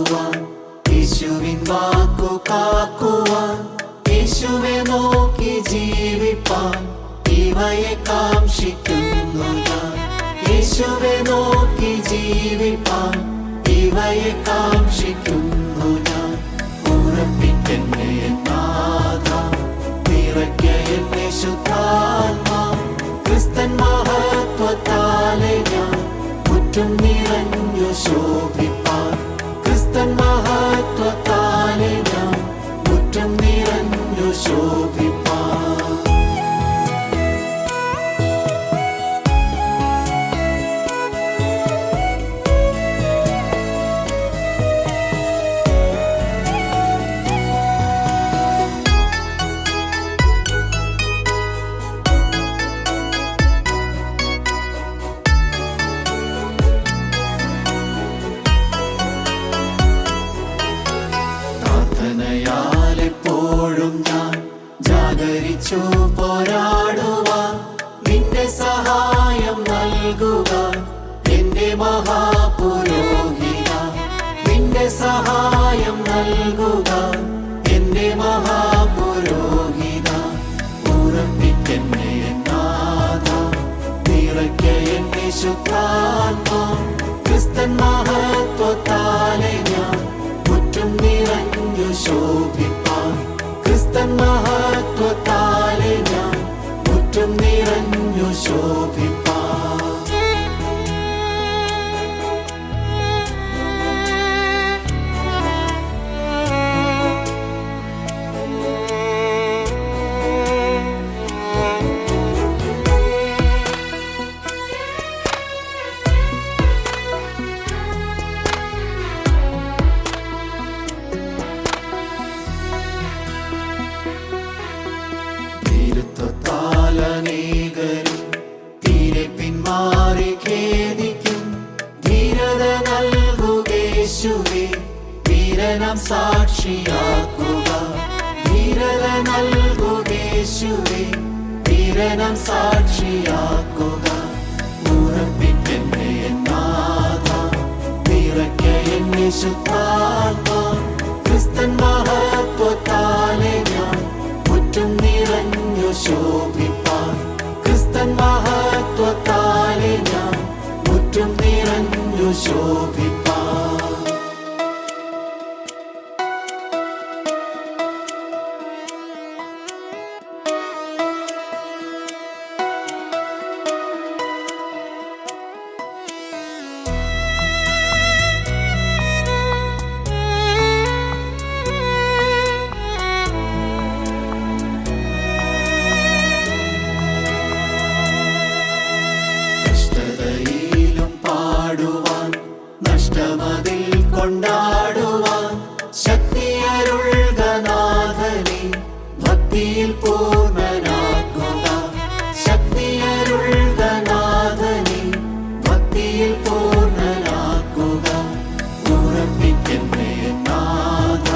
പാടുവാൻ, യേശുവിൻ വാക്കു കാക്കുവാൻ, യേശുവെ നോക്കി ജീവിപ്പാൻ ഇവയെ കാംക്ഷിക്കുന്നു ഞാൻ. യേശുവെ നോക്കി ജീവിപ്പാൻ ഇവയെ കാംക്ഷിക്കുന്നു ഞാൻ. ഉറപ്പിക്കെന്നെ നാഥ, നിറയ്ക്ക എന്നെ ശുദ്ധാത്മാ. ക്രിസ്തൻ മഹത്വത്താലെ ഞാൻ മുറ്റും നിറഞ്ഞു ശോഭിപ്പാൻ. ക്രിസ്തൻ മഹത്വത്താലെ ഞാൻ മുറ്റും നിറഞ്ഞു ശോഭിപ്പാൻ. പ്രാർത്ഥനയാലെപ്പോഴും ഞാൻ ജാഗരിച്ചു പോരാടുവാൻ, നിന്റെ സഹായം നൽകുക എന്റെ മഹാപുരോഹിത. നിന്റെ സഹായം നൽകുക എന്റെ മഹാപുരോഹിത. ഉറപ്പിക്കെന്നെ നാഥ, നിറയ്ക്ക എന്നെ ശുദ്ധാത്മാ. ക്രിസ്തൻ മഹത്വത്താലെ ഞാൻ മുറ്റും നിറഞ്ഞു ശോഭിപ്പാൻ. ക്രിസ്തൻ മഹത്വത്താലെ ഞാൻ മുറ്റും നിറഞ്ഞു ശോഭിപ്പാൻ. ധീരത്വത്താലനേകരും തീരെ പിന്മാറി ഖേദിക്കും. ധീരത നൽകുകേശുവേ, വീരനാം സാക്ഷിയാക്കുക. ധീരത നൽകുകേശുവേ, വീരനാം സാക്ഷിയാക്കുക. ഉറപ്പിക്കെന്നെ നാഥ, നിറയ്ക്ക എന്നെ ശുദ്ധാത്മാ. ക്രിസ്തൻ മഹത്വത്താലെ ഞാൻ മുറ്റും നിറഞ്ഞു ശോഭിപ്പാൻ. ക്രിസ്തൻ മഹത്വത്താലെ ഞാൻ മുറ്റും നിറഞ്ഞു ശോഭിപ്പാൻ. കഷ്ടതയിലും പാടുവാൻ, നഷ്ടമതിൽ കൊണ്ടാടുവാൻ ശക്തിയരുൾക നാഥനെ, ഭക്തിയിൽ പൂർണ്ണനാക്കുക. ശക്തിയരുൾക നാഥനെ, ഭക്തിയിൽ പൂർണ്ണനാക്കുക. ഉറപ്പിക്കെന്നെ നാഥ,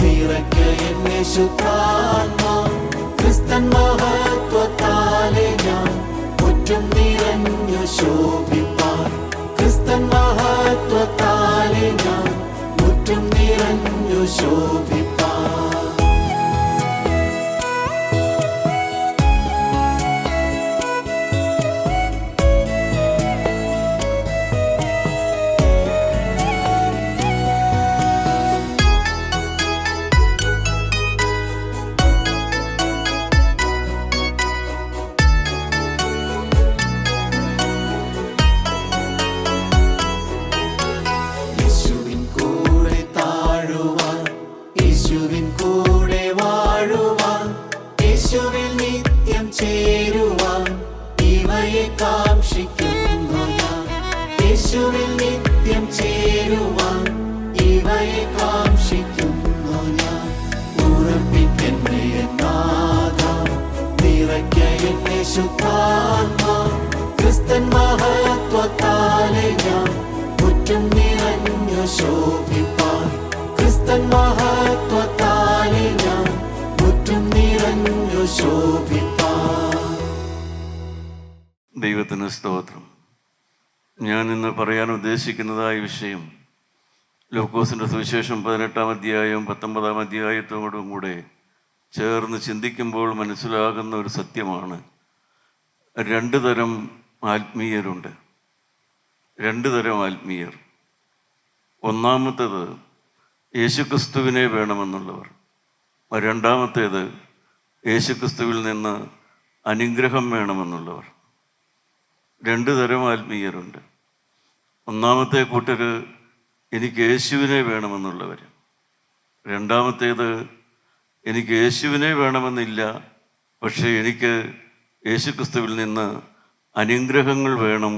നിറയ്ക്ക എന്നെ ശുദ്ധാത്മാ. ക്രിസ്തൻ മഹത്വത്താലെ ഞാൻ മുറ്റും നിറഞ്ഞു ശോഭിപ്പാൻ. ക്രിസ്തൻ മഹത്വത്താലെ ഞാൻ മുറ്റും നിറഞ്ഞു ശോഭിപ്പാൻ. യേശുവിൻ കൂടെ താഴുവാൻ, യേശുവിൻ കൂടെ വാഴുവാൻ, യേശുവിൽ നിത്യം ചേരുവാൻ ഇവയെ കാംക്ഷിക്കുന്നു ഞാൻ. യേശുവിൽ നിത്യം ചേരുവാൻ ഇവയെ കാംക്ഷിക്കുന്നു ഞാൻ. ഉറപ്പിക്കെന്നെ നാഥ, നിറയ്ക്ക എന്നെ ശുദ്ധാത്മാ. ക്രിസ്തൻ മഹത്വത്താലെ ഞാൻ മുറ്റും നിറഞ്ഞു ശോഭിപ്പാൻ. ക്രിസ്തൻ മഹത്വത്താലെ ഞാൻ മുറ്റും നിറഞ്ഞു ശോഭിപ്പാൻ. ദൈവത്തിന് സ്തോത്രം. ഞാൻ ഇന്ന് പറയാൻ ഉദ്ദേശിക്കുന്നതായ വിഷയം ലൂക്കോസിൻ്റെ സുവിശേഷം 18-ാം അധ്യായം 19-ാം അധ്യായത്തോടും കൂടെ ചേർന്ന് ചിന്തിക്കുമ്പോൾ മനസ്സിലാകുന്ന ഒരു സത്യമാണ്, രണ്ട് തരം ആത്മീയരുണ്ട്. രണ്ട് തരം ആത്മീയർ. ഒന്നാമത്തേത് യേശുക്രിസ്തുവിനെ വേണമെന്നുള്ളവർ. രണ്ടാമത്തേത് യേശുക്രിസ്തുവിൽ നിന്ന് അനുഗ്രഹം വേണമെന്നുള്ളവർ. രണ്ട് തരം ആത്മീയരുണ്ട്. ഒന്നാമത്തെ കൂട്ടർ എനിക്ക് യേശുവിനെ വേണമെന്നുള്ളവർ. രണ്ടാമത്തേത് എനിക്ക് യേശുവിനെ വേണമെന്നില്ല, പക്ഷേ എനിക്ക് യേശുക്രിസ്തുവിൽ നിന്ന് അനുഗ്രഹങ്ങൾ വേണം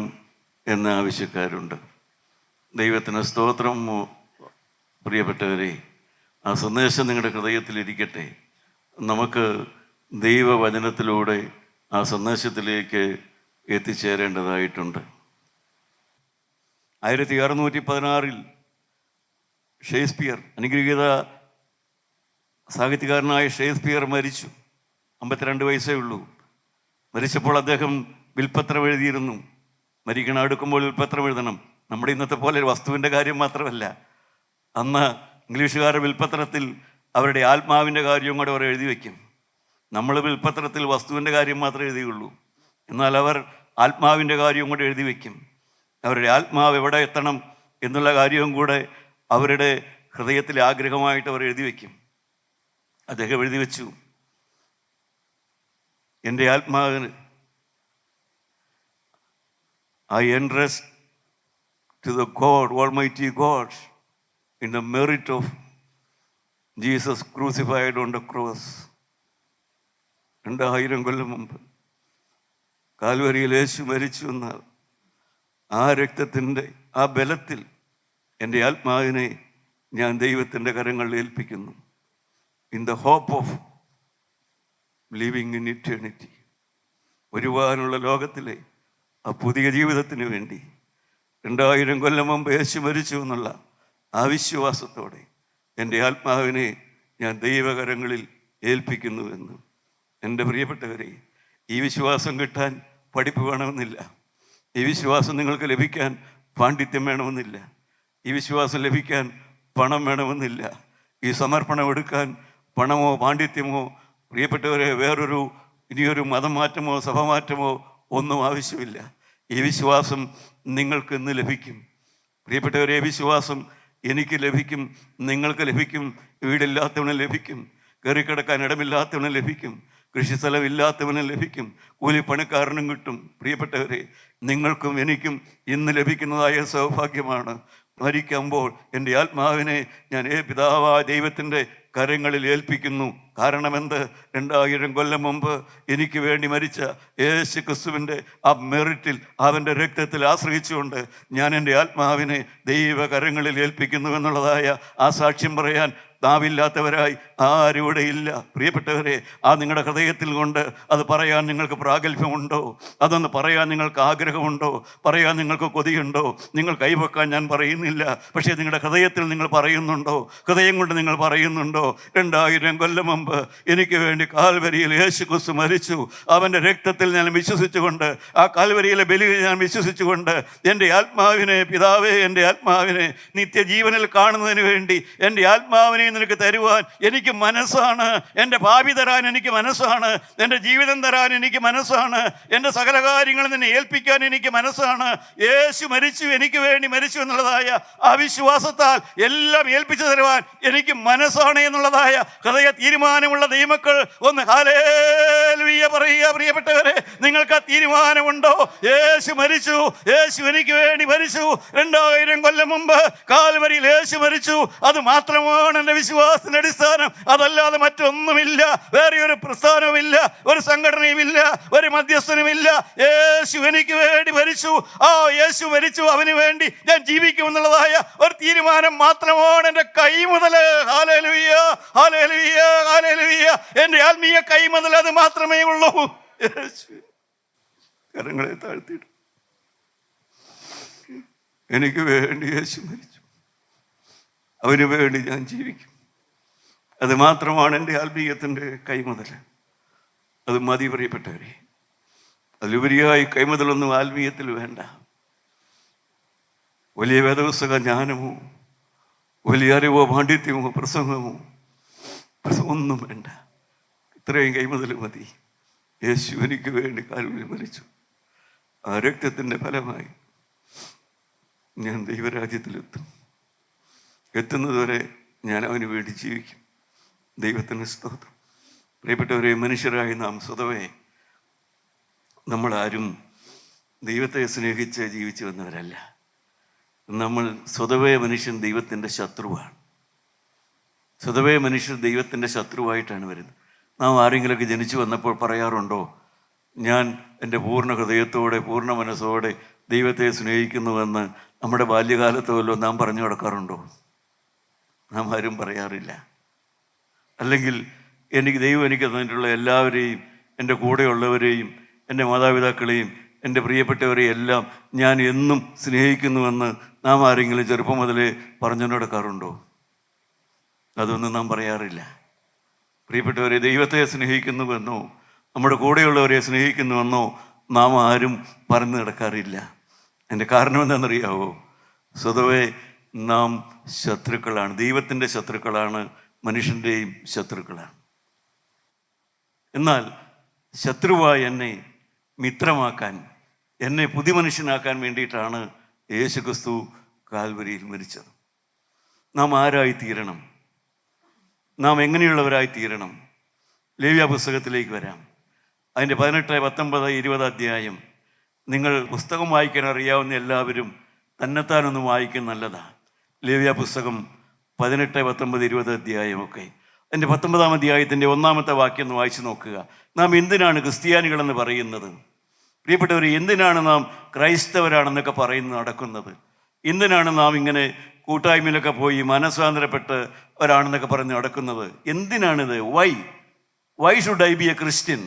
എന്ന ആവശ്യക്കാരുണ്ട്. ദൈവത്തിന് സ്തോത്രം. പ്രിയപ്പെട്ടവരെ, ആ സന്ദേശം നിങ്ങളുടെ ഹൃദയത്തിലിരിക്കട്ടെ. നമുക്ക് ദൈവവചനത്തിലൂടെ ആ സന്ദേശത്തിലേക്ക് എത്തിച്ചേരേണ്ടതായിട്ടുണ്ട്. 1616 ഷേക്സ്പിയർ, അനുഗ്രഹീത സാഹിത്യകാരനായ ഷേക്സ്പിയർ മരിച്ചു. 52 വയസ്സേ ഉള്ളൂ. മരിച്ചപ്പോൾ അദ്ദേഹം വിൽപ്പത്രം എഴുതിയിരുന്നു. മരിക്കണം അടുക്കുമ്പോൾ വിൽപ്പത്രം എഴുതണം. നമ്മുടെ ഇന്നത്തെ പോലെ ഒരു വസ്തുവിൻ്റെ കാര്യം മാത്രമല്ല, അന്ന് ഇംഗ്ലീഷുകാർ വിൽപ്പത്രത്തിൽ അവരുടെ ആത്മാവിൻ്റെ കാര്യവും കൂടെ അവർ എഴുതി വയ്ക്കും. നമ്മൾ വിൽപ്പത്രത്തിൽ വസ്തുവിൻ്റെ കാര്യം മാത്രമേ എഴുതിയുള്ളൂ. എന്നാൽ അവർ ആത്മാവിൻ്റെ കാര്യവും കൂടെ എഴുതി വയ്ക്കും. അവരുടെ ആത്മാവ് എവിടെ എത്തണം എന്നുള്ള കാര്യവും കൂടെ അവരുടെ ഹൃദയത്തിലെ ആഗ്രഹമായിട്ട് അവർ എഴുതി വയ്ക്കും. അദ്ദേഹം എഴുതി വെച്ചു, എൻ്റെ ആത്മാവിന് I entrust to the God, Almighty God, in the merit of Jesus crucified on the cross. 2000 കൊല്ലം മുമ്പ് കാൽവരിയിൽ യേശു മരിച്ചു എന്നാൽ ആ രക്തത്തിൻ്റെ ആ ബലത്തിൽ എൻ്റെ ആത്മാവിനെ ഞാൻ ദൈവത്തിൻ്റെ കരങ്ങളിൽ ഏൽപ്പിക്കുന്നു. In the hope of living in eternity, വരുവാനുള്ള ലോകത്തിലെ ആ പുതിയ ജീവിതത്തിന് വേണ്ടി 2000 കൊല്ലം മുമ്പ് യേശു മരിച്ചു എന്നുള്ള ആ വിശ്വാസത്തോടെ എൻ്റെ ആത്മാവിനെ ഞാൻ ദൈവകരങ്ങളിൽ ഏൽപ്പിക്കുന്നുവെന്ന്. എൻ്റെ പ്രിയപ്പെട്ടവരെ, ഈ വിശ്വാസം കിട്ടാൻ പഠിപ്പ് വേണമെന്നില്ല. ഈ വിശ്വാസം നിങ്ങൾക്ക് ലഭിക്കാൻ പാണ്ഡിത്യം വേണമെന്നില്ല. ഈ വിശ്വാസം ലഭിക്കാൻ പണം വേണമെന്നില്ല. ഈ സമർപ്പണം എടുക്കാൻ പണമോ പാണ്ഡിത്യമോ, പ്രിയപ്പെട്ടവരെ, വേറൊരു ഇനിയൊരു മതം മാറ്റമോ സഭമാറ്റമോ ഒന്നും ആവശ്യമില്ല. ഈ വിശ്വാസം നിങ്ങൾക്ക് ഇന്ന് ലഭിക്കും. പ്രിയപ്പെട്ടവരെ, വിശ്വാസം എനിക്ക് ലഭിക്കും, നിങ്ങൾക്ക് ലഭിക്കും, വീടില്ലാത്തവന് ലഭിക്കും, കയറിക്കിടക്കാൻ ഇടമില്ലാത്തവന് ലഭിക്കും, കൃഷിസ്ഥലമില്ലാത്തവന് ലഭിക്കും, കൂലിപ്പണിക്കാരനും കിട്ടും. പ്രിയപ്പെട്ടവരെ, നിങ്ങൾക്കും എനിക്കും ഇന്ന് ലഭിക്കുന്നതായ സൗഭാഗ്യമാണ്. മരിക്കുമ്പോൾ എൻ്റെ ആത്മാവിനെ ഞാൻ പിതാവായ ദൈവത്തിൻ്റെ കരങ്ങളിൽ ഏൽപ്പിക്കുന്നു. കാരണമെന്ത്? 2000 കൊല്ലം മുമ്പ് എനിക്ക് വേണ്ടി മരിച്ച യേശു ക്രിസ്തുവിൻ്റെ ആ മെറിറ്റിൽ, അവൻ്റെ രക്തത്തിൽ ആശ്രയിച്ചുകൊണ്ട് ഞാൻ എൻ്റെ ആത്മാവിനെ ദൈവകരങ്ങളിൽ ഏൽപ്പിക്കുന്നു എന്നുള്ളതായ ആ സാക്ഷ്യം പറയാൻ നാവില്ലാത്തവരായി ആരും ഇല്ല. പ്രിയപ്പെട്ടവരെ, ആ നിങ്ങളുടെ ഹൃദയത്തിൽ കൊണ്ട് അത് പറയാൻ നിങ്ങൾക്ക് പ്രാഗൽഭ്യമുണ്ടോ? അതൊന്ന് പറയാൻ നിങ്ങൾക്ക് ആഗ്രഹമുണ്ടോ? പറയാൻ നിങ്ങൾക്ക് കൊതിയുണ്ടോ? നിങ്ങൾ കൈവെക്കാൻ ഞാൻ പറയുന്നില്ല, പക്ഷേ നിങ്ങളുടെ ഹൃദയത്തിൽ നിങ്ങൾ പറയുന്നുണ്ടോ? ഹൃദയം കൊണ്ട് നിങ്ങൾ പറയുന്നുണ്ടോ? 2000 കൊല്ലം മുമ്പ് എനിക്ക് വേണ്ടി കാൽവരിയിൽ യേശു ക്രിസ്തു മരിച്ചു. അവൻ്റെ രക്തത്തിൽ ഞാൻ വിശ്വസിച്ചുകൊണ്ട്, ആ കാൽവരിയിലെ ബലിയിൽ ഞാൻ വിശ്വസിച്ചുകൊണ്ട് എൻ്റെ ആത്മാവിനെ, പിതാവേ, എൻ്റെ ആത്മാവിനെ നിത്യജീവനിൽ കാണുന്നതിന് വേണ്ടി എൻ്റെ ആത്മാവിനെ നിനക്ക് തരുവാൻ എനിക്ക് മനസ്സാണ്. എൻ്റെ ഭാവി തരാൻ എനിക്ക് മനസ്സാണ്. എൻ്റെ ജീവിതം തരാൻ എനിക്ക് മനസ്സാണ്. എൻ്റെ സകല കാര്യങ്ങളും നിന്നെ ഏൽപ്പിക്കാൻ എനിക്ക് മനസ്സാണ്. യേശു മരിച്ചു, എനിക്ക് വേണ്ടി മരിച്ചു എന്നുള്ളതായ ആ വിശ്വാസത്താൽ എല്ലാം ഏൽപ്പിച്ചു തരുവാൻ എനിക്ക് മനസ്സാണ് എന്നുള്ളതായ ഹൃദയ തീരുമാനമുള്ള ദൈവമക്കൾ ഒന്ന് ഹല്ലേലൂയ പറയുക. പ്രിയപ്പെട്ടവരെ, നിങ്ങൾക്ക് ആ തീരുമാനമുണ്ടോ? യേശു മരിച്ചു, യേശു എനിക്ക് വേണ്ടി മരിച്ചു. 2000 കൊല്ലം മുമ്പ് കാൽവരിയിൽ യേശു മരിച്ചു. അത് മാത്രമാണ് എൻ്റെ വിശ്വാസത്തിന്റെ അടിസ്ഥാനം. അതല്ലാതെ മറ്റൊന്നുമില്ല. വേറെ ഒരു പ്രസ്ഥാനവുമില്ല, ഒരു സംഘടനയുമില്ല, ഒരു മധ്യസ്ഥനുമില്ല. യേശു എനിക്ക് വേണ്ടി മരിച്ചു. ആ യേശു മരിച്ചു, അവന് വേണ്ടി ഞാൻ ജീവിക്കും എന്നുള്ളതായ ഒരു തീരുമാനം മാത്രമാണ് എൻ്റെ കൈമുതൽ. Hallelujah, hallelujah, hallelujah. എൻ്റെ ആത്മീയ കൈമുതൽ അത് മാത്രമേ ഉള്ളൂ. യേശു കരങ്ങളെ താഴ്ത്തിയിട്ട് എനിക്ക് വേണ്ടി യേശു മരിച്ചു, അവന് വേണ്ടി ഞാൻ ജീവിക്കും. അത് മാത്രമാണ് എൻ്റെ ആത്മീയത്തിൻ്റെ കൈമുതൽ. അത് മതി പ്രിയപ്പെട്ടവരെ. അതിലുപരിയായി കൈമുതലൊന്നും ആത്മീയത്തിൽ വേണ്ട. വലിയ വേദപുസ്തക ജ്ഞാനമോ വലിയ അറിവോ പാണ്ഡിത്യമോ പ്രസംഗമോ ഒന്നും വേണ്ട. ഇത്രയും കൈമുതൽ മതി. യേശു എനിക്ക് വേണ്ടി കാൽവരിയിൽ മരിച്ചു. ആ രക്തത്തിൻ്റെ ഫലമായി ഞാൻ ദൈവരാജ്യത്തിലെത്തും. എത്തുന്നതുവരെ ഞാൻ അവന് വേണ്ടി ജീവിക്കും. ദൈവത്തിന് സ്തോത്രം. പ്രിയപ്പെട്ടവരെ, മനുഷ്യരായി നാം സ്വതവേ നമ്മളാരും ദൈവത്തെ സ്നേഹിച്ച് ജീവിച്ചു വന്നവരല്ല. നമ്മൾ സ്വതവേ മനുഷ്യൻ ദൈവത്തിൻ്റെ ശത്രുവാണ്. സ്വതവേ മനുഷ്യർ ദൈവത്തിൻ്റെ ശത്രുവായിട്ടാണ് വരുന്നത്. നാം ആരെങ്കിലുമൊക്കെ ജനിച്ചു വന്നപ്പോൾ പറയാറുണ്ടോ, ഞാൻ എൻ്റെ പൂർണ്ണ ഹൃദയത്തോടെ പൂർണ്ണ മനസ്സോടെ ദൈവത്തെ സ്നേഹിക്കുന്നുവെന്ന് നമ്മുടെ ബാല്യകാലത്തോല്ലോ നാം പറഞ്ഞു നടക്കാറുണ്ടോ? നാം ആരും പറയാറില്ല. അല്ലെങ്കിൽ ദൈവം എനിക്ക് തന്നിട്ടുള്ള എല്ലാവരെയും, എൻ്റെ കൂടെയുള്ളവരെയും, എൻ്റെ മാതാപിതാക്കളെയും, എൻ്റെ പ്രിയപ്പെട്ടവരെയും എല്ലാം ഞാൻ എന്നും സ്നേഹിക്കുന്നുവെന്ന് നാം ആരെങ്കിലും ചെറുപ്പം മുതലേ പറഞ്ഞു നടക്കാറുണ്ടോ? അതൊന്നും നാം പറയാറില്ല. പ്രിയപ്പെട്ടവരെ, ദൈവത്തെ സ്നേഹിക്കുന്നുവെന്നോ നമ്മുടെ കൂടെയുള്ളവരെ സ്നേഹിക്കുന്നുവെന്നോ നാം ആരും പറഞ്ഞു നടക്കാറില്ല. എൻ്റെ കാരണം എന്താണെന്നറിയാവോ? സ്വതവേ നാം ശത്രുക്കളാണ്. ദൈവത്തിൻ്റെ ശത്രുക്കളാണ്, മനുഷ്യൻ്റെയും ശത്രുക്കളാണ്. എന്നാൽ ശത്രുവായി എന്നെ മിത്രമാക്കാൻ, എന്നെ പുതിയ മനുഷ്യനാക്കാൻ വേണ്ടിയിട്ടാണ് യേശുക്രിസ്തു കാൽവരിയിൽ മരിച്ചത്. നാം ആരായി തീരണം? നാം എങ്ങനെയുള്ളവരായി തീരണം? ലേവ്യ പുസ്തകത്തിലേക്ക് വരാം. അതിൻ്റെ 18, 19, 20 അധ്യായം. നിങ്ങൾ പുസ്തകം വായിക്കാൻ അറിയാവുന്ന എല്ലാവരും തന്നെത്താനൊന്നും വായിക്കാൻ നല്ലതാണ്. ലേവ്യ പുസ്തകം 18, 19, 20 അധ്യായമൊക്കെ. അതിൻ്റെ 19-ാം അധ്യായത്തിൻ്റെ 1-ാമത്തെ വാക്യം ഒന്ന് വായിച്ചു നോക്കുക. നാം എന്തിനാണ് ക്രിസ്ത്യാനികളെന്ന് പറയുന്നത്? പ്രിയപ്പെട്ടവർ, എന്തിനാണ് നാം ക്രൈസ്തവരാണെന്നൊക്കെ പറയുന്നത് നടക്കുന്നത്? എന്തിനാണ് നാം ഇങ്ങനെ കൂട്ടായ്മയിലൊക്കെ പോയി മനസ്വാതന്ത്ര്യപ്പെട്ടവരാണെന്നൊക്കെ പറഞ്ഞ് നടക്കുന്നത്? എന്തിനാണിത്? Why should I be a Christian?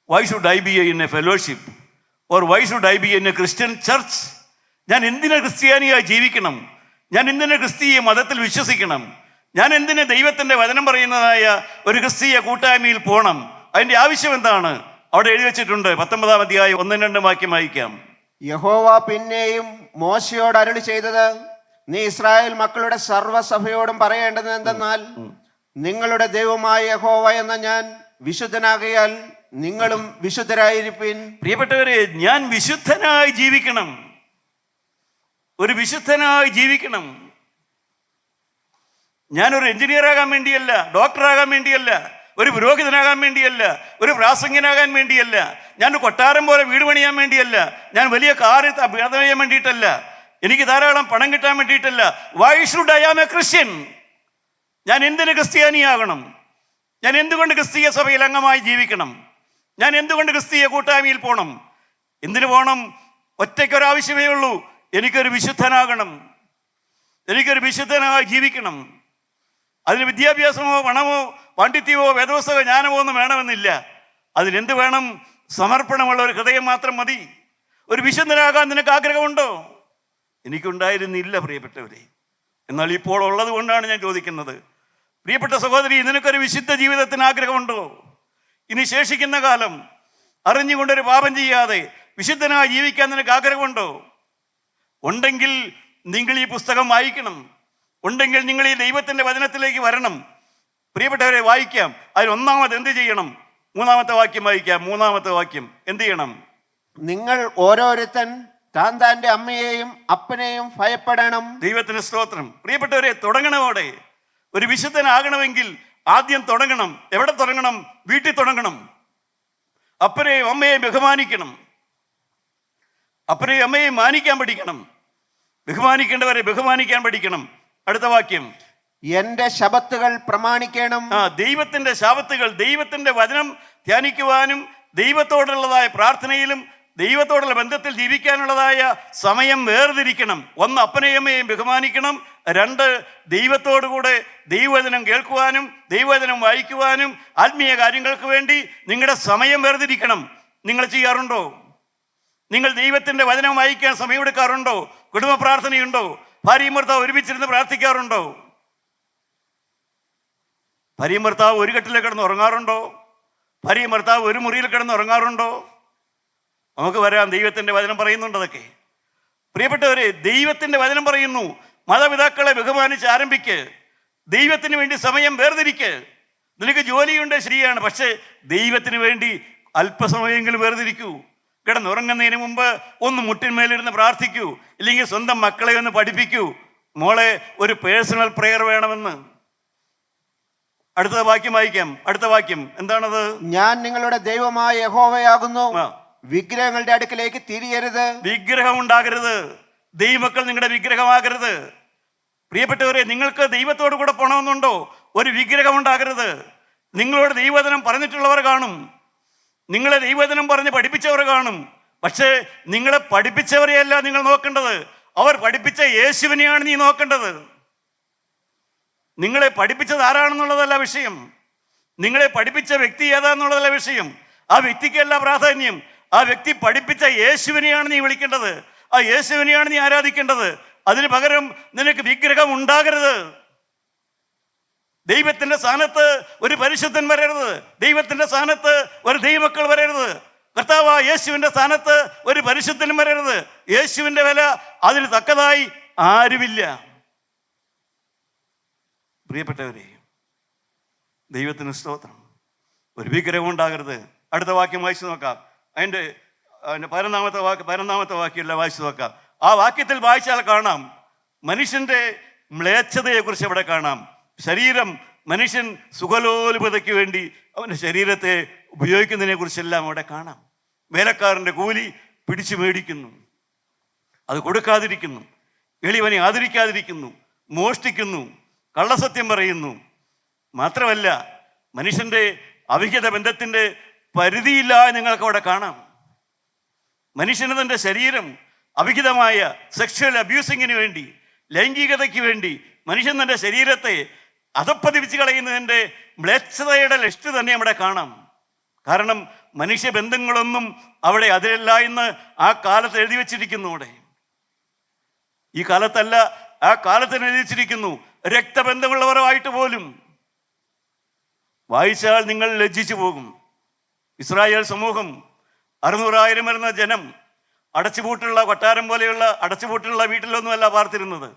Why should I be in a fellowship? Or why should I be in a Christian church? ഞാൻ എന്തിനാ ക്രിസ്ത്യാനിയായി ജീവിക്കണം? ഞാൻ എന്തിനാ ക്രിസ്തീയ മതത്തിൽ വിശ്വസിക്കണം? ഞാൻ എന്തിനാ ദൈവത്തിൻ്റെ വചനം പറയുന്നതായ ഒരു ക്രിസ്തീയ കൂട്ടായ്മയിൽ പോകണം? അതിൻ്റെ ആവശ്യം എന്താണ്? അവിടെ എഴുതി വെച്ചിട്ടുണ്ട്. 19-ാം അധ്യായം 1-2 വാക്യം വായിക്കാം. യഹോവ പിന്നെയും മോശയോട് അരുളി ചെയ്തത്, നീ ഇസ്രായേൽ മക്കളുടെ സർവ്വസഭയോടും പറയേണ്ടത് എന്തെന്നാൽ, നിങ്ങളുടെ ദൈവമായ യഹോവ എന്ന ഞാൻ വിശുദ്ധനാകയാൽ നിങ്ങളും വിശുദ്ധരായിരിപ്പിൻ. പ്രിയപ്പെട്ടവരെ, ഞാൻ വിശുദ്ധനായി ജീവിക്കണം. ഒരു വിശുദ്ധനായി ജീവിക്കണം. ഞാനൊരു എഞ്ചിനീയറാകാൻ വേണ്ടിയല്ല, ഡോക്ടറാകാൻ വേണ്ടിയല്ല, ഒരു പുരോഹിതനാകാൻ വേണ്ടിയല്ല, ഒരു പ്രാസംഗികനാകാൻ വേണ്ടിയല്ല, ഞാൻ കൊട്ടാരം പോലെ വീട് പണിയാൻ വേണ്ടിയല്ല, ഞാൻ വലിയ കാറ് ചെയ്യാൻ വേണ്ടിയിട്ടല്ല, എനിക്ക് ധാരാളം പണം കിട്ടാൻ വേണ്ടിയിട്ടല്ല. Why should I am a Christian? ഞാൻ എന്തിന് ക്രിസ്ത്യാനിയാകണം? ഞാൻ എന്തുകൊണ്ട് ക്രിസ്തീയ സഭയിൽ അംഗമായി ജീവിക്കണം? ഞാൻ എന്തുകൊണ്ട് ക്രിസ്തീയ കൂട്ടായ്മയിൽ പോകണം? എന്തിനു പോകണം? ഒറ്റയ്ക്കൊരാവശ്യമേ ഉള്ളൂ, എനിക്കൊരു വിശുദ്ധനാകണം. എനിക്കൊരു വിശുദ്ധനായി ജീവിക്കണം. അതിന് വിദ്യാഭ്യാസമോ പണമോ പാണ്ഡിത്യമോ വേദോസ്തക ജ്ഞാനമോ ഒന്നും വേണമെന്നില്ല. അതിനെന്ത് വേണം? സമർപ്പണമുള്ള ഒരു ഹൃദയം മാത്രം മതി. ഒരു വിശുദ്ധനാകാൻ നിനക്ക് ആഗ്രഹമുണ്ടോ? എനിക്കുണ്ടായിരുന്നില്ല പ്രിയപ്പെട്ടവരെ. എന്നാൽ ഇപ്പോൾ ഉള്ളത് കൊണ്ടാണ് ഞാൻ ചോദിക്കുന്നത്. പ്രിയപ്പെട്ട സഹോദരി, നിനക്കൊരു വിശുദ്ധ ജീവിതത്തിന് ആഗ്രഹമുണ്ടോ? ഇനി ശേഷിക്കുന്ന കാലം അറിഞ്ഞുകൊണ്ടൊരു പാപം ചെയ്യാതെ വിശുദ്ധനായി ജീവിക്കാൻ നിനക്ക് ആഗ്രഹമുണ്ടോ? ഉണ്ടെങ്കിൽ നിങ്ങൾ ഈ പുസ്തകം വായിക്കണം. ഉണ്ടെങ്കിൽ നിങ്ങൾ ഈ ദൈവത്തിൻ്റെ വചനത്തിലേക്ക് വരണം. പ്രിയപ്പെട്ടവരെ, വായിക്കാം. അതിൽ 1-ാമത് എന്ത് ചെയ്യണം? 3-ാമത്തെ വാക്യം വായിക്കാം. 3-ാമത്തെ വാക്യം എന്ത് ചെയ്യണം? നിങ്ങൾ ഓരോരുത്തൻ താൻ്റെ അമ്മയെയും അപ്പനെയും ഭയപ്പെടണം. ദൈവത്തിന് സ്തോത്രം. പ്രിയപ്പെട്ടവരെ, തുടങ്ങണമോടെ. ഒരു വിശുദ്ധനാകണമെങ്കിൽ ആദ്യം തുടങ്ങണം. എവിടെ തുടങ്ങണം? വീട്ടിൽ തുടങ്ങണം. അപ്പനെയും അമ്മയെയും ബഹുമാനിക്കണം. അപ്പനെയും അമ്മയെയും മാനിക്കാൻ പഠിക്കണം. ബഹുമാനിക്കേണ്ടവരെ ബഹുമാനിക്കാൻ പഠിക്കണം. അടുത്ത വാക്യം, എന്റെ ശബത്തുകൾ പ്രമാണിക്കണം. ദൈവത്തിന്റെ ശബത്തുകൾ, ദൈവത്തിന്റെ വചനം ധ്യാനിക്കുവാനും ദൈവത്തോടുള്ളതായ പ്രാർത്ഥനയിലും ദൈവത്തോടുള്ള ബന്ധത്തിൽ ജീവിക്കാനുള്ളതായ സമയം വേർതിരിക്കണം. 1, അപ്പനെയും അമ്മയെയും ബഹുമാനിക്കണം. 2, ദൈവത്തോടുകൂടെ ദൈവവചനം കേൾക്കുവാനും ദൈവവചനം വായിക്കുവാനും ആത്മീയ കാര്യങ്ങൾക്ക് വേണ്ടി നിങ്ങളുടെ സമയം വേർതിരിക്കണം. നിങ്ങൾ ചെയ്യാറുണ്ടോ? നിങ്ങൾ ദൈവത്തിൻ്റെ വചനം വായിക്കാൻ സമയമെടുക്കാറുണ്ടോ? കുടുംബ പ്രാർത്ഥനയുണ്ടോ? ഭാര്യയും ഭർത്താവ് ഒരുമിച്ചിരുന്ന് പ്രാർത്ഥിക്കാറുണ്ടോ? ഭാര്യയും ഭർത്താവ് ഒരു കട്ടിൽ കിടന്ന് ഉറങ്ങാറുണ്ടോ? ഭാര്യയും ഭർത്താവ് ഒരു മുറിയിൽ കിടന്ന് ഉറങ്ങാറുണ്ടോ? നമുക്ക് വരാം. ദൈവത്തിൻ്റെ വചനം പറയുന്നുണ്ട് അതൊക്കെ. പ്രിയപ്പെട്ടവരെ, ദൈവത്തിൻ്റെ വചനം പറയുന്നു, മാതാപിതാക്കളെ ബഹുമാനിച്ച് ആരംഭിക്ക്. ദൈവത്തിന് വേണ്ടി സമയം വേർതിരിക്ക്. നിനക്ക് ജോലിയുണ്ട്, ശരിയാണ്, പക്ഷേ ദൈവത്തിന് വേണ്ടി അല്പസമയമെങ്കിലും വേർതിരിക്കൂ. കിടന്നുറങ്ങുന്നതിന് മുമ്പ് ഒന്ന് മുട്ടിന്മേലിരുന്ന് പ്രാർത്ഥിക്കൂ. ഇല്ലെങ്കിൽ സ്വന്തം മക്കളെ ഒന്ന് പഠിപ്പിക്കൂ, മോളെ ഒരു പേഴ്സണൽ പ്രെയർ വേണമെന്ന്. അടുത്ത വാക്യം വായിക്കാം. അടുത്ത വാക്യം എന്താണത്? ഞാൻ നിങ്ങളുടെ ദൈവമായ യഹോവയാകുന്നു, വിഗ്രഹങ്ങളുടെ അടുക്കലേക്ക് തിരിയരുത്. വിഗ്രഹം ഉണ്ടാകരുത്. ദൈവമക്കൾ നിങ്ങളുടെ വിഗ്രഹമാകരുത്. പ്രിയപ്പെട്ടവരെ, നിങ്ങൾക്ക് ദൈവത്തോട് കൂടെ പോണമെന്നുണ്ടോ? ഒരു വിഗ്രഹം ഉണ്ടാകരുത്. നിങ്ങളോട് ദൈവവചനം പറഞ്ഞിട്ടുള്ളവർ കാണും, നിങ്ങളെ ദൈവവചനം പറഞ്ഞ് പഠിപ്പിച്ചവർ കാണും. പക്ഷേ നിങ്ങളെ പഠിപ്പിച്ചവരെയല്ല നിങ്ങൾ നോക്കേണ്ടത്, അവർ പഠിപ്പിച്ച യേശുവിനെയാണ് നീ നോക്കേണ്ടത്. നിങ്ങളെ പഠിപ്പിച്ചത് ആരാണെന്നുള്ളതല്ല വിഷയം, നിങ്ങളെ പഠിപ്പിച്ച വ്യക്തി ഏതാന്നുള്ളതല്ല വിഷയം. ആ വ്യക്തിക്കല്ല പ്രാധാന്യം, ആ വ്യക്തി പഠിപ്പിച്ച യേശുവിനെയാണ് നീ വിളിക്കേണ്ടത്, ആ യേശുവിനെയാണ് നീ ആരാധിക്കേണ്ടത്. അതിന് പകരം നിനക്ക് വിഗ്രഹം ഉണ്ടാകരുത്. ദൈവത്തിന്റെ സ്ഥാനത്ത് ഒരു പരിശുദ്ധൻ വരരുത്, ദൈവത്തിന്റെ സ്ഥാനത്ത് ഒരു ദൈവമക്കൾ വരരുത്, കർത്താവ് യേശുവിന്റെ സ്ഥാനത്ത് ഒരു പരിശുദ്ധനും വരരുത്. യേശുവിന്റെ വില അതിന് തക്കതായി ആരുമില്ല. പ്രിയപ്പെട്ടവരെ, ദൈവത്തിന് സ്തോത്രം. ഒരു വിഗ്രഹം ഉണ്ടാകരുത്. അടുത്ത വാക്യം വായിച്ചു നോക്കാം. അതിൻ്റെ 11-ാമത്തെ വാക്യമല്ല വായിച്ചു നോക്കാം. ആ വാക്യത്തിൽ വായിച്ചാൽ കാണാം മനുഷ്യന്റെ മ്ലേച്ഛതയെക്കുറിച്ച് അവിടെ കാണാം. ശരീരം, മനുഷ്യൻ സുഖലോലുപതയ്ക്ക് വേണ്ടി അവൻ്റെ ശരീരത്തെ ഉപയോഗിക്കുന്നതിനെ കുറിച്ചെല്ലാം അവിടെ കാണാം. വേലക്കാരൻ്റെ കൂലി പിടിച്ചു മേടിക്കുന്നു, അത് കൊടുക്കാതിരിക്കുന്നു, എളിവനെ ആദരിക്കാതിരിക്കുന്നു, മോഷ്ടിക്കുന്നു, കള്ളസത്യം പറയുന്നു. മാത്രമല്ല മനുഷ്യന്റെ അവിഹിത ബന്ധത്തിൻ്റെ പരിധിയില്ല നിങ്ങൾക്ക് അവിടെ കാണാം. മനുഷ്യന് തൻ്റെ ശരീരം അവിഹിതമായ സെക്ഷൽ അബ്യൂസിങ്ങിന് വേണ്ടി, ലൈംഗികതയ്ക്ക് വേണ്ടി മനുഷ്യൻ തൻ്റെ ശരീരത്തെ അധപ്പതിപ്പിച്ച് കളയുന്നതിൻ്റെ മ്ലേച്ഛതയുടെ ലിസ്റ്റ് തന്നെ അവിടെ കാണാം. കാരണം മനുഷ്യബന്ധങ്ങളൊന്നും അവിടെ അതിലല്ല എന്ന് ആ കാലത്ത് എഴുതി വച്ചിരിക്കുന്നു. അവിടെ ഈ കാലത്തല്ല, ആ കാലത്തിന് എഴുതി വച്ചിരിക്കുന്നു. രക്തബന്ധമുള്ളവരുമായിട്ട് പോലും വായിച്ചാൽ നിങ്ങൾ ലജ്ജിച്ചു പോകും. ഇസ്രായേൽ സമൂഹം 600,000 വരുന്ന ജനം അടച്ചുപൂട്ടുള്ള കൊട്ടാരം പോലെയുള്ള അടച്ചുപൂട്ടുള്ള വീട്ടിലൊന്നുമല്ല പാർത്തിരുന്നത്.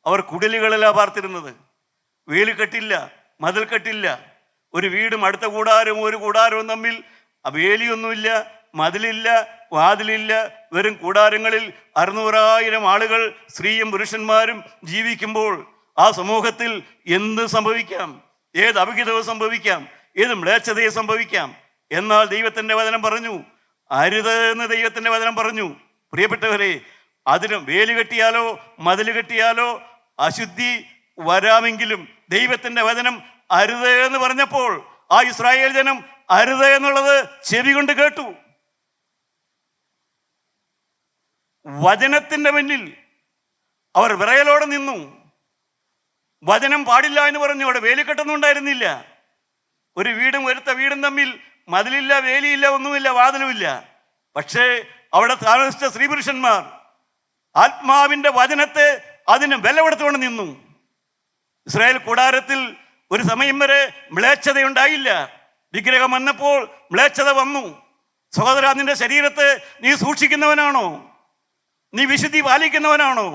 അവർ കുടിലുകളിലാണ് പാർത്തിരുന്നത്. വേലിക്കെട്ടില്ല, മതിൽ കെട്ടില്ല. ഒരു വീടും അടുത്ത കൂടാരവും ഒരു കൂടാരവും തമ്മിൽ വേലിയൊന്നുമില്ല, മതിലില്ല, വാതിലില്ല. വെറും കൂടാരങ്ങളിൽ 600,000 ആളുകൾ, സ്ത്രീയും പുരുഷന്മാരും ജീവിക്കുമ്പോൾ ആ സമൂഹത്തിൽ എന്ത് സംഭവിക്കാം? ഏത് അവിഹിതവും സംഭവിക്കാം, ഏത് മ്ലേച്ഛതയെ സംഭവിക്കാം. എന്നാൽ ദൈവത്തിൻ്റെ വചനം പറഞ്ഞു അരുത് എന്ന് ദൈവത്തിൻ്റെ വചനം പറഞ്ഞു. പ്രിയപ്പെട്ടവരെ, അതിന് വേലി കെട്ടിയാലോ മതിൽ കെട്ടിയാലോ അശുദ്ധി വരാമെങ്കിലും ദൈവത്തിൻ്റെ വചനം അരുത് എന്ന് പറഞ്ഞപ്പോൾ ആ ഇസ്രായേൽ ജനം അരുത് എന്നുള്ളത് ചെവി കൊണ്ട് കേട്ടു. വചനത്തിൻ്റെ മുന്നിൽ അവർ വിറയലോടെ നിന്നു. വചനം പാടില്ല എന്ന് പറഞ്ഞു. അവിടെ വേലിക്കെട്ടൊന്നും ഉണ്ടായിരുന്നില്ല. ഒരു വീടും ഒരുത്ത വീടും തമ്മിൽ മതിലില്ല, വേലിയില്ല, ഒന്നുമില്ല, വാതിലുമില്ല. പക്ഷേ അവിടെ താമസിച്ച സ്ത്രീ പുരുഷന്മാർ ആത്മാവിൻ്റെ വചനത്തെ അതിന് വില കൊടുത്തുകൊണ്ട് നിന്നു. ഇസ്രായേൽ കൂടാരത്തിൽ ഒരു സമയം വരെ മ്ലേച്ഛതയുണ്ടായില്ല. വിഗ്രഹം വന്നപ്പോൾ മ്ലേച്ഛത വന്നു. സഹോദരാ, നിന്റെ ശരീരത്തെ നീ സൂക്ഷിക്കുന്നവനാണോ? നീ വിശുദ്ധി പാലിക്കുന്നവനാണോ?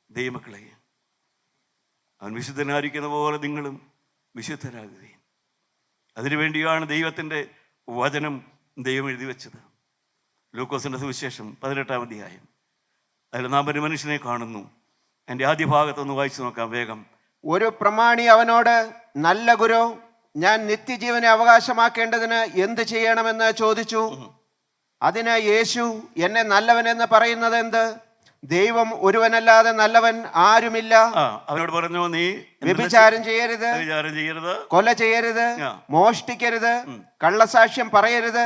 ദൈവമക്കളെ, അവൻ വിശുദ്ധനായിരിക്കുന്ന പോലെ നിങ്ങളും വിശുദ്ധരാകുകയും. അതിനുവേണ്ടിയാണ് ദൈവത്തിൻ്റെ വചനം ദൈവം എഴുതി വെച്ചത്. ലൂക്കോസിൻ്റെ സുവിശേഷം 18-ാം അധ്യായം, അതിൽ നാം ഒരു മനുഷ്യനെ കാണുന്നു. എൻ്റെ ആദ്യ ഭാഗത്തൊന്ന് വായിച്ചു നോക്കാം വേഗം. ഒരു പ്രമാണി അവനോട്, നല്ല ഗുരു, ഞാൻ നിത്യജീവനെ അവകാശമാക്കേണ്ടതിന് എന്ത് ചെയ്യണമെന്ന് ചോദിച്ചു. അതിന് യേശു, എന്നെ നല്ലവനെന്ന് പറയുന്നത് എന്ത്? ദൈവം ഒരുവനല്ലാതെ നല്ലവൻ ആരുമില്ല. അവനോട് പറഞ്ഞു, നീ വ്യഭിചാരം ചെയ്യരുത്, കൊല ചെയ്യരുത്, മോഷ്ടിക്കരുത്, കള്ളസാക്ഷ്യം പറയരുത്,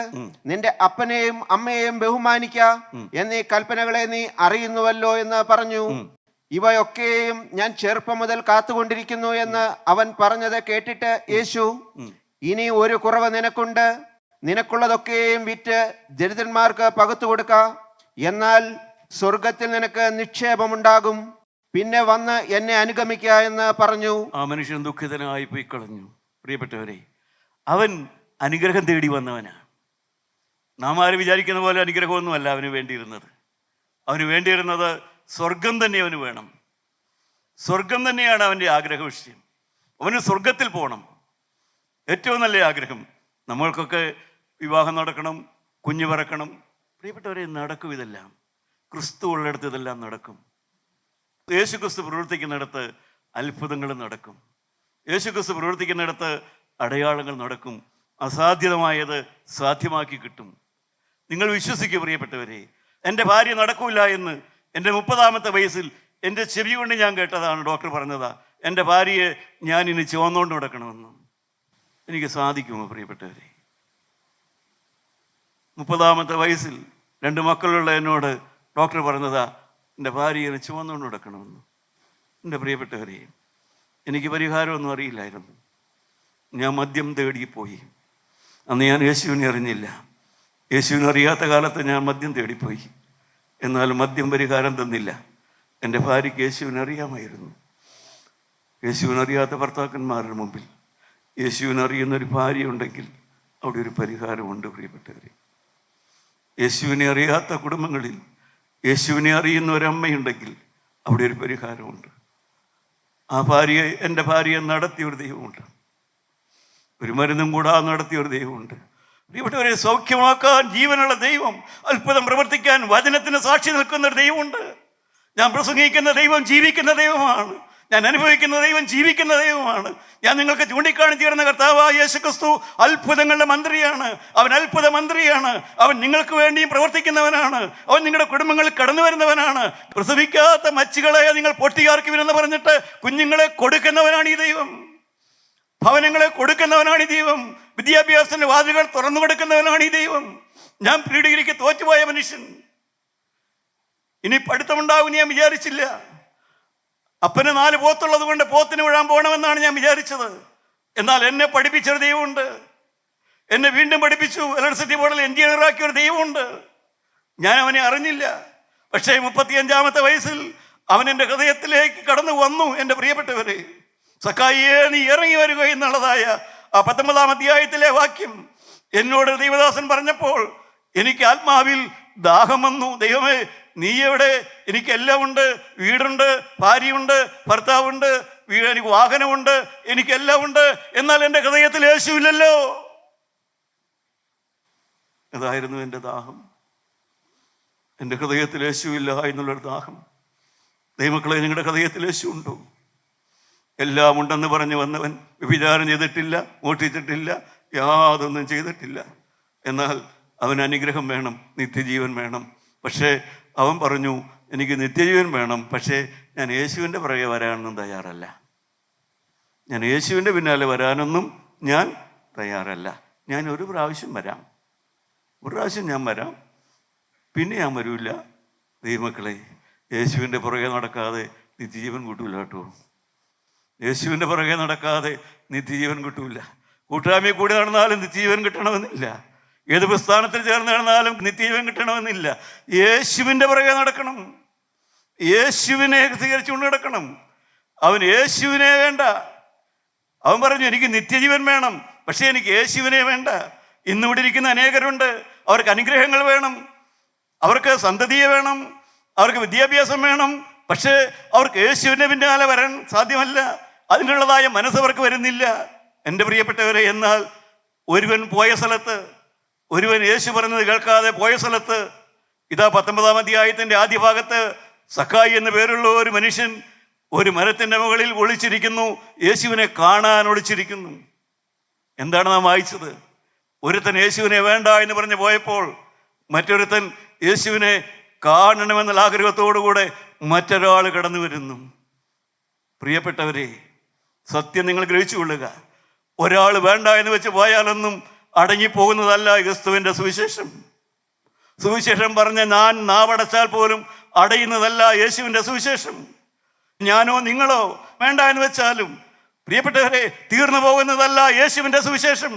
നിന്റെ അപ്പനെയും അമ്മയെയും ബഹുമാനിക്ക എന്നീ കൽപ്പനകളെ നീ അറിയുന്നുവല്ലോ എന്ന് പറഞ്ഞു. ഇവയൊക്കെയും ഞാൻ ചെറുപ്പം മുതൽ കാത്തുകൊണ്ടിരിക്കുന്നു എന്ന് അവൻ പറഞ്ഞത് കേട്ടിട്ട് യേശു, ഇനി ഒരു കുറവ് നിനക്കുണ്ട്. നിനക്കുള്ളതൊക്കെയും വിറ്റ് ദരിദ്രന്മാർക്ക് പകുത്തു കൊടുക്ക, എന്നാൽ സ്വർഗത്തിൽ നിനക്ക് നിക്ഷേപമുണ്ടാകും. പിന്നെ വന്ന് എന്നെ അനുഗമിക്ക എന്ന് പറഞ്ഞു. ആ മനുഷ്യൻ ദുഃഖിതനായി പോയി കളഞ്ഞു. പ്രിയപ്പെട്ടവരെ, അവൻ അനുഗ്രഹം തേടി വന്നവനാണ്. നാം ആരും വിചാരിക്കുന്ന പോലെ അനുഗ്രഹമൊന്നുമല്ല അവന് വേണ്ടിയിരുന്നത്. അവന് വേണ്ടിയിരുന്നത് സ്വർഗം തന്നെ അവന് വേണം. സ്വർഗം തന്നെയാണ് അവൻ്റെ ആഗ്രഹ വിഷയം. അവന് സ്വർഗത്തിൽ പോകണം. ഏറ്റവും നല്ല ആഗ്രഹം. നമ്മൾക്കൊക്കെ വിവാഹം നടക്കണം, കുഞ്ഞു പിറക്കണം. പ്രിയപ്പെട്ടവരെ, നടക്കും ഇതെല്ലാം. ക്രിസ്തു ഉള്ളിടത്ത് ഇതെല്ലാം നടക്കും. യേശു ക്രിസ്തു പ്രവർത്തിക്കുന്നിടത്ത് അത്ഭുതങ്ങൾ നടക്കും. യേശു ക്രിസ്തു പ്രവർത്തിക്കുന്നിടത്ത് അടയാളങ്ങൾ നടക്കും. അസാധ്യമായത് സാധ്യമാക്കി കിട്ടും. നിങ്ങൾ വിശ്വസിക്കുക പ്രിയപ്പെട്ടവരെ. എൻ്റെ ഭാര്യ നടക്കൂല എന്ന് എൻ്റെ 30-ാമത്തെ വയസ്സിൽ എൻ്റെ ചെവി കൊണ്ട് ഞാൻ കേട്ടതാണ്. ഡോക്ടർ പറഞ്ഞതാ, എൻ്റെ ഭാര്യയെ ഞാൻ ഇനി ചുവന്നുകൊണ്ട് നടക്കണമെന്ന്. എനിക്ക് സാധിക്കുമോ പ്രിയപ്പെട്ടവരെ? 30-ാമത്തെ വയസ്സിൽ 2 മക്കളുള്ള എന്നോട് ഡോക്ടർ പറഞ്ഞതാ, എൻ്റെ ഭാര്യയെ ചുവന്നുകൊണ്ട് നടക്കണമെന്ന്. എൻ്റെ പ്രിയപ്പെട്ടവരെ, എനിക്ക് പരിഹാരമൊന്നും അറിയില്ലായിരുന്നു. ഞാൻ മദ്യം തേടിപ്പോയി. അന്ന് ഞാൻ യേശുവിനെ അറിഞ്ഞില്ല. യേശുവിനെ അറിയാത്ത കാലത്ത് ഞാൻ മദ്യം തേടിപ്പോയി. എന്നാൽ മദ്യം പരിഹാരം തന്നില്ല. എൻ്റെ ഭാര്യയ്ക്ക് യേശുവിനെ അറിയാമായിരുന്നു. യേശുവിനെ അറിയാത്ത ഭർത്താക്കന്മാരുടെ മുമ്പിൽ യേശുവിനെ അറിയുന്നൊരു ഭാര്യ ഉണ്ടെങ്കിൽ അവിടെ ഒരു പരിഹാരമുണ്ട് പ്രിയപ്പെട്ടവരെ. യേശുവിനെ അറിയാത്ത കുടുംബങ്ങളിൽ യേശുവിനെ അറിയുന്ന ഒരമ്മയുണ്ടെങ്കിൽ അവിടെ ഒരു പരിഹാരമുണ്ട്. ആ ഭാര്യയെ, എൻ്റെ ഭാര്യയെ നടത്തിയൊരു ദൈവമുണ്ട്. ഒരു മരുന്നും കൂടാതെ നടത്തിയൊരു ദൈവമുണ്ട്. പ്രിയപ്പെട്ടവരെ, സൗഖ്യമാക്കാൻ ജീവനുള്ള ദൈവം, അത്ഭുതം പ്രവർത്തിക്കാൻ വചനത്തിന് സാക്ഷി നിൽക്കുന്ന ഒരു ദൈവമുണ്ട്. ഞാൻ പ്രസംഗിക്കുന്ന ദൈവം ജീവിക്കുന്ന ദൈവമാണ്. ഞാൻ അനുഭവിക്കുന്ന ദൈവം ജീവിക്കുന്ന ദൈവമാണ്. ഞാൻ നിങ്ങൾക്ക് ചൂണ്ടിക്കാണിച്ചു തരുന്ന കർത്താവായ യേശുക്രിസ്തു അത്ഭുതങ്ങളുടെ മന്ത്രിയാണ്. അവൻ അത്ഭുത മന്ത്രിയാണ്. അവൻ നിങ്ങൾക്ക് വേണ്ടിയും പ്രവർത്തിക്കുന്നവനാണ്. അവൻ നിങ്ങളുടെ കുടുംബങ്ങളിൽ കടന്നു വരുന്നവനാണ്. പ്രസവിക്കാത്ത മച്ചുകളെ നിങ്ങൾ പൊട്ടിയാർക്കുവിനെന്ന് പറഞ്ഞിട്ട് കുഞ്ഞുങ്ങളെ കൊടുക്കുന്നവനാണ് ഈ ദൈവം. ഭവനങ്ങളെ കൊടുക്കുന്നവനാണ് ഈ ദൈവം. വിദ്യാഭ്യാസത്തിന്റെ വാതിലുകൾ തുറന്നു കൊടുക്കുന്നവനാണ് ഈ ദൈവം. ഞാൻ പ്രീ ഡിഗ്രിക്ക് തോറ്റുപോയ മനുഷ്യൻ. ഇനി പഠിത്തമുണ്ടാവും ഞാൻ വിചാരിച്ചില്ല. അപ്പന് 4 പോത്തുള്ളത് കൊണ്ട് പോത്തിന് വിഴാൻ പോകണമെന്നാണ് ഞാൻ വിചാരിച്ചത്. എന്നാൽ എന്നെ പഠിപ്പിച്ചൊരു ദൈവമുണ്ട്. എന്നെ വീണ്ടും പഠിപ്പിച്ചു. ഇലക്ട്രിസിറ്റി ബോർഡിൽ എഞ്ചിനീയറാക്കിയ ഒരു ദൈവമുണ്ട്. ഞാൻ അവനെ അറിഞ്ഞില്ല. പക്ഷേ 35-ാമത്തെ വയസ്സിൽ അവൻ എൻ്റെ ഹൃദയത്തിലേക്ക് കടന്നു വന്നു. എൻ്റെ പ്രിയപ്പെട്ടവരെ, സക്കായിയെ നീ ഇറങ്ങി വരിക എന്നുള്ളതായ ആ 19-ാം അധ്യായത്തിലെ വാക്യം എന്നോട് ദൈവദാസൻ പറഞ്ഞപ്പോൾ എനിക്ക് ആത്മാവിൽ ദാഹം വന്നു. ദൈവമേ, നീ എവിടെ? എനിക്കെല്ലാം ഉണ്ട്. വീടുണ്ട്, ഭാര്യയുണ്ട്, ഭർത്താവുണ്ട്, എനിക്ക് വാഹനമുണ്ട്, എനിക്കെല്ലാം ഉണ്ട്. എന്നാൽ എൻ്റെ ഹൃദയത്തിൽ യേശുവില്ലല്ലോ. അതായിരുന്നു എൻ്റെ ദാഹം. എൻ്റെ ഹൃദയത്തിൽ യേശുവില്ല എന്നുള്ളൊരു ദാഹം. ദൈവമക്കളെ, നിങ്ങളുടെ ഹൃദയത്തിൽ യേശു ഉണ്ടോ? എല്ലാം ഉണ്ടെന്ന് പറഞ്ഞു വന്നവൻ വ്യഭിചാരം ചെയ്തിട്ടില്ല, മോഷ്ടിച്ചിട്ടില്ല, യാതൊന്നും ചെയ്തിട്ടില്ല. എന്നാൽ അവന് അനുഗ്രഹം വേണം, നിത്യജീവൻ വേണം. പക്ഷേ അവൻ പറഞ്ഞു, എനിക്ക് നിത്യജീവൻ വേണം, പക്ഷേ ഞാൻ യേശുവിൻ്റെ പുറകെ വരാനൊന്നും തയ്യാറല്ല. ഞാൻ യേശുവിൻ്റെ പിന്നാലെ വരാനൊന്നും ഞാൻ തയ്യാറല്ല. ഞാൻ ഒരു പ്രാവശ്യം വരാം, ഒരു പ്രാവശ്യം ഞാൻ വരാം, പിന്നെ ഞാൻ വരില്ല. ദൈവമക്കളെ, യേശുവിൻ്റെ പുറകെ നടക്കാതെ നിത്യജീവൻ കിട്ടൂല കേട്ടോ. യേശുവിൻ്റെ പുറകെ നടക്കാതെ നിത്യജീവൻ കിട്ടൂല. കൂട്ടായ്മയിൽ കൂടി നടന്നാലും നിത്യജീവൻ കിട്ടണമെന്നില്ല. ഏത് പ്രസ്ഥാനത്തിൽ ചേർന്ന് നടന്നാലും നിത്യജീവൻ കിട്ടണമെന്നില്ല. യേശുവിൻ്റെ പുറകെ നടക്കണം. യേശുവിനെ സ്വീകരിച്ചുകൊണ്ട് നടക്കണം. അവൻ യേശുവിനെ വേണ്ട. അവൻ പറഞ്ഞു, എനിക്ക് നിത്യജീവൻ വേണം, പക്ഷേ എനിക്ക് യേശുവിനെ വേണ്ട. ഇന്നിവിടെ ഇരിക്കുന്ന അനേകരുണ്ട്. അവർക്ക് അനുഗ്രഹങ്ങൾ വേണം, അവർക്ക് സന്തതിയെ വേണം, അവർക്ക് വിദ്യാഭ്യാസം വേണം. പക്ഷേ അവർക്ക് യേശുവിൻ്റെ പിന്നാലെ വരാൻ സാധ്യമല്ല. അതിനുള്ളതായ മനസ്സവർക്ക് വരുന്നില്ല. എൻ്റെ പ്രിയപ്പെട്ടവരെ, എന്നാൽ ഒരുവൻ പോയ സ്ഥലത്ത്, ഒരുവൻ യേശു പറഞ്ഞത് കേൾക്കാതെ പോയ സ്ഥലത്ത്, ഇതാ 19-ാം അധ്യായത്തിൻ്റെ ആദ്യ ഭാഗത്ത് സക്കായി എന്ന് പേരുള്ള ഒരു മനുഷ്യൻ ഒരു മരത്തിൻ്റെ മുകളിൽ ഒളിച്ചിരിക്കുന്നു. യേശുവിനെ കാണാൻ ഒളിച്ചിരിക്കുന്നു. എന്താണ് നാം വായിച്ചത്? ഒരുത്തൻ യേശുവിനെ വേണ്ട എന്ന് പറഞ്ഞ് പോയപ്പോൾ മറ്റൊരുത്തൻ യേശുവിനെ കാണണമെന്നുള്ള ആഗ്രഹത്തോടുകൂടെ മറ്റൊരാൾ കടന്നു വരുന്നു. പ്രിയപ്പെട്ടവരെ, സത്യം നിങ്ങൾ ഗ്രഹിച്ചുകൊള്ളുക. ഒരാൾ വേണ്ട എന്ന് വെച്ച് പോയാലൊന്നും അടങ്ങിപ്പോകുന്നതല്ല ക്രിസ്തുവിൻ്റെ സുവിശേഷം. സുവിശേഷം പറഞ്ഞ ഞാൻ നാവടച്ചാൽ പോലും അടയുന്നതല്ല യേശുവിൻ്റെ സുവിശേഷം. ഞാനോ നിങ്ങളോ വേണ്ട എന്ന് വെച്ചാലും പ്രിയപ്പെട്ടവരെ തീർന്നു പോകുന്നതല്ല യേശുവിൻ്റെ സുവിശേഷം.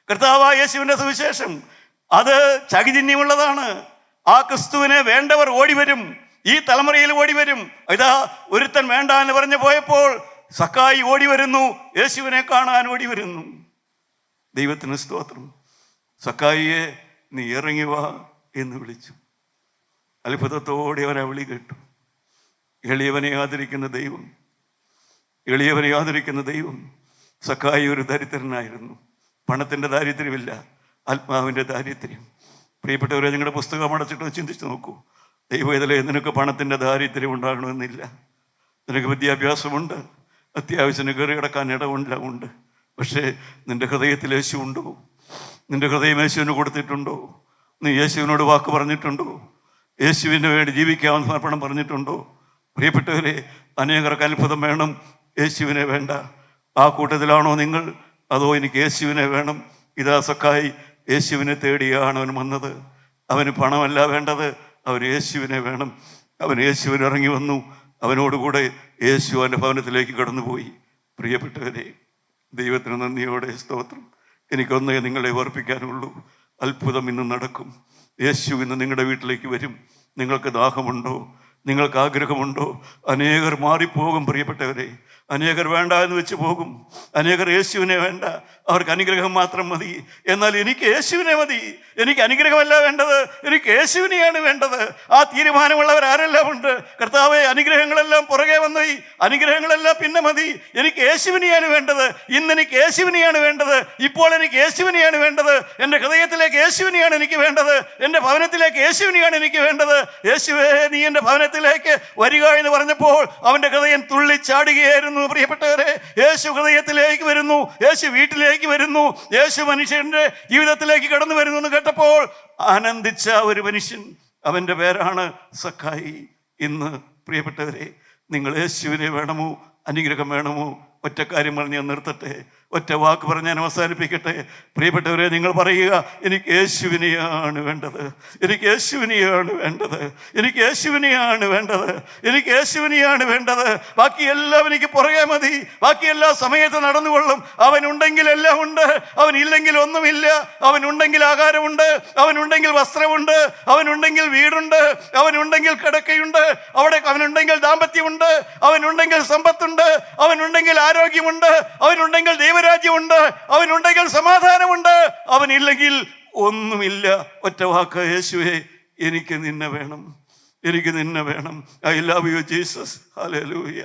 കർത്താവായ യേശുവിൻ്റെ സുവിശേഷം അത് ചകിചിഹ്നമുള്ളതാണ്. ആ ക്രിസ്തുവിനെ വേണ്ടവർ ഓടിവരും, ഈ തലമുറയിൽ ഓടിവരും. ഇതാ ഒരുത്തൻ വേണ്ട എന്ന് പറഞ്ഞു പോയപ്പോൾ സക്കായി ഓടി വരുന്നു, യേശുവിനെ കാണാൻ ഓടി വരുന്നു. ദൈവത്തിന് സ്തോത്രം. സക്കായിയെ നീ ഇറങ്ങി വാ എന്ന് വിളിച്ചു. അത്ഭുതത്തോടെ അവൻ ആ വിളി കേട്ടു. എളിയവനെ ആദരിക്കുന്ന ദൈവം, എളിയവനെ ആദരിക്കുന്ന ദൈവം. സക്കായി ഒരു ദരിദ്രനായിരുന്നു. പണത്തിൻ്റെ ദാരിദ്ര്യമില്ല, ആത്മാവിൻ്റെ ദാരിദ്ര്യം. പ്രിയപ്പെട്ടവരെ, നിങ്ങളുടെ പുസ്തകം അടച്ചിട്ട് ചിന്തിച്ച് നോക്കൂ. ദൈവവേദനയെ നിനക്ക് പണത്തിൻ്റെ ദാരിദ്ര്യം ഉണ്ടാകണമെന്നില്ല. നിനക്ക് വിദ്യാഭ്യാസമുണ്ട്, അത്യാവശ്യത്തിന് കയറി കിടക്കാൻ ഇടമുണ്ട്. പക്ഷേ നിൻ്റെ ഹൃദയത്തിൽ യേശു ഉണ്ടോ? നിൻ്റെ ഹൃദയം യേശുവിന് കൊടുത്തിട്ടുണ്ടോ? നീ യേശുവിനോട് വാക്ക് പറഞ്ഞിട്ടുണ്ടോ? യേശുവിന് വേണ്ടി ജീവിക്കാമെന്ന് സമർപ്പണം പറഞ്ഞിട്ടുണ്ടോ? പ്രിയപ്പെട്ടവരെ, അനേകർക്ക് അത്ഭുതം വേണം, യേശുവിനെ വേണ്ട. ആ കൂട്ടത്തിലാണോ നിങ്ങൾ? അതോ എനിക്ക് യേശുവിനെ വേണം? ഇതാ സക്കായി യേശുവിനെ തേടിയാണ് അവൻ വന്നത്. അവന് പണമല്ല വേണ്ടത്, അവന് യേശുവിനെ വേണം. അവൻ യേശുവിന് ഇറങ്ങി വന്നു. അവനോടുകൂടെ യേശു അവൻ്റെ ഭവനത്തിലേക്ക് കടന്നുപോയി. പ്രിയപ്പെട്ടവരെ, ദൈവത്തിന് നന്ദിയോടെ സ്തോത്രം. എനിക്കൊന്നേ നിങ്ങളെ ഓർപ്പിക്കാനുള്ളൂ. അത്ഭുതം ഇന്ന് നടക്കും. യേശു ഇന്ന് നിങ്ങളുടെ വീട്ടിലേക്ക് വരും. നിങ്ങൾക്ക് ദാഹമുണ്ടോ? നിങ്ങൾക്ക് ആഗ്രഹമുണ്ടോ? അനേകർ മാറിപ്പോകും പ്രിയപ്പെട്ടവരെ. അനേകർ വേണ്ട എന്ന് വെച്ച് പോകും. അനേകർ യേശുവിനെ വേണ്ട, അവർക്ക് അനുഗ്രഹം മാത്രം മതി. എന്നാൽ എനിക്ക് യേശുവിനെ മതി. എനിക്ക് അനുഗ്രഹമല്ല വേണ്ടത്, എനിക്ക് യേശുവിനെയാണ് വേണ്ടത്. ആ തീരുമാനമുള്ളവർ ആരെല്ലാം ഉണ്ട്? കർത്താവേ, അനുഗ്രഹങ്ങളെല്ലാം പുറകെ വന്നു, അനുഗ്രഹങ്ങളെല്ലാം പിന്നെ മതി. എനിക്ക് യേശുവിനെയാണ് വേണ്ടത്. ഇന്ന് എനിക്ക് യേശുവിനെയാണ് വേണ്ടത്. ഇപ്പോൾ എനിക്ക് യേശുവിനെയാണ് വേണ്ടത്. എൻ്റെ ഹൃദയത്തിലേക്ക് യേശുവിനെയാണ് എനിക്ക് വേണ്ടത്. എൻ്റെ ഭവനത്തിലേക്ക് യേശുവിനെയാണ് എനിക്ക് വേണ്ടത്. യേശുവേ, നീ എൻ്റെ ഭവനത്തിലേക്ക് വരിക എന്ന് പറഞ്ഞപ്പോൾ അവൻ്റെ ഹൃദയം തുള്ളിച്ചാടുകയായിരുന്നു. പ്രിയപ്പെട്ടവരെ, യേശു ഹൃദയത്തിലേക്ക് വരുന്നു, യേശു വീട്ടിലേക്ക് വരുന്നു, യേശു മനുഷ്യന്റെ ജീവിതത്തിലേക്ക് കടന്നു വരുന്നു എന്ന് കേട്ടപ്പോൾ ആനന്ദിച്ച ഒരു മനുഷ്യൻ, അവൻ്റെ പേരാണ് സക്കായി. ഇന്ന് പ്രിയപ്പെട്ടവരെ, നിങ്ങൾ യേശുവിനെ വേണമോ അനുഗ്രഹം വേണമോ? ഒറ്റ കാര്യം പറഞ്ഞ് ഞാൻ നിർത്തട്ടെ, ഒറ്റ വാക്ക് പറഞ്ഞ് ഞാൻ അവസാനിപ്പിക്കട്ടെ. പ്രിയപ്പെട്ടവരെ, നിങ്ങൾ പറയുക, എനിക്ക് യേശുവിനെയാണ് വേണ്ടത്, എനിക്ക് യേശുവിനെയാണ് വേണ്ടത്, എനിക്ക് യേശുവിനെയാണ് വേണ്ടത്, എനിക്ക് യേശുവിനെയാണ് വേണ്ടത്. ബാക്കിയെല്ലാം എനിക്ക് പുറകെ മതി, ബാക്കിയെല്ലാം സമയത്ത് നടന്നുകൊള്ളും. അവനുണ്ടെങ്കിൽ എല്ലാം ഉണ്ട്, അവനില്ലെങ്കിൽ ഒന്നുമില്ല. അവനുണ്ടെങ്കിൽ ആഹാരമുണ്ട്, അവനുണ്ടെങ്കിൽ വസ്ത്രമുണ്ട്, അവനുണ്ടെങ്കിൽ വീടുണ്ട്, അവനുണ്ടെങ്കിൽ കിടക്കയുണ്ട്, അവിടെ അവനുണ്ടെങ്കിൽ ദാമ്പത്യമുണ്ട്, അവനുണ്ടെങ്കിൽ സമ്പത്തുണ്ട്, അവനുണ്ടെങ്കിൽ ആരോഗ്യമുണ്ട്, അവനുണ്ടെങ്കിൽ ദൈവരാജ്യമുണ്ട്, അവനുണ്ടെങ്കിൽ സമാധാനമുണ്ട്. അവനില്ലെങ്കിൽ ഒന്നുമില്ല. ഒറ്റ വാക്ക്, യേശുവേ, എനിക്ക് നിന്നെ വേണം, എനിക്ക് നിന്നെ വേണം. I love you Jesus. Hallelujah.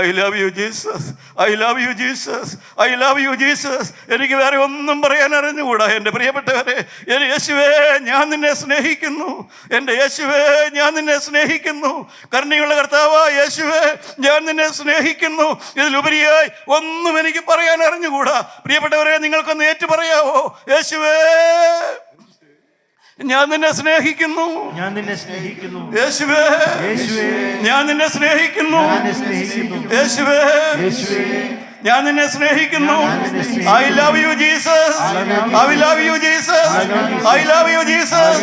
I love you Jesus, I love you Jesus, I love you Jesus. എനിക്ക് വേറെ ഒന്നും പറയാൻ അറിഞ്ഞുകൂടാ എൻ്റെ പ്രിയപ്പെട്ടവരെ. യേശുവേ, ഞാൻ നിന്നെ സ്നേഹിക്കുന്നു. എൻ്റെ യേശുവേ, ഞാൻ നിന്നെ സ്നേഹിക്കുന്നു. കരുണയുള്ള കർത്താവായ യേശുവേ, ഞാൻ നിന്നെ സ്നേഹിക്കുന്നു. ഇതിലുപരിയായി ഒന്നും എനിക്ക് പറയാൻ അറിഞ്ഞുകൂടാ. പ്രിയപ്പെട്ടവരെ, നിങ്ങൾക്കൊന്ന് ഏറ്റു പറയാവോ? യേശുവേ, ഞാൻ നിന്നെ സ്നേഹിക്കുന്നു, ഞാൻ നിന്നെ സ്നേഹിക്കുന്നു. യേശുവേ, യേശുവേ, ഞാൻ നിന്നെ സ്നേഹിക്കുന്നു. യേശുവേ, യേശുവേ, ഞാൻ നിന്നെ സ്നേഹിക്കുന്നു. I love you Jesus, I love you Jesus, I love you Jesus.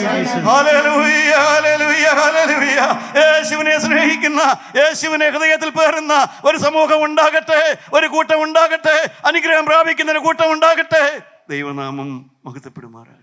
Hallelujah, hallelujah, hallelujah. യേശുവിനെ സ്നേഹിക്കുന്ന, യേശുവിനെ ഹൃദയത്തിൽ പേറുന്ന ഒരു സമൂഹം ഉണ്ടാകട്ടെ, ഒരു കൂട്ടം ഉണ്ടാകട്ടെ, അനുഗ്രഹം പ്രാപിക്കുന്ന ഒരു കൂട്ടം ഉണ്ടാകട്ടെ. ദൈവനാമം മഹത്വപ്പെടുമാറാകട്ടെ.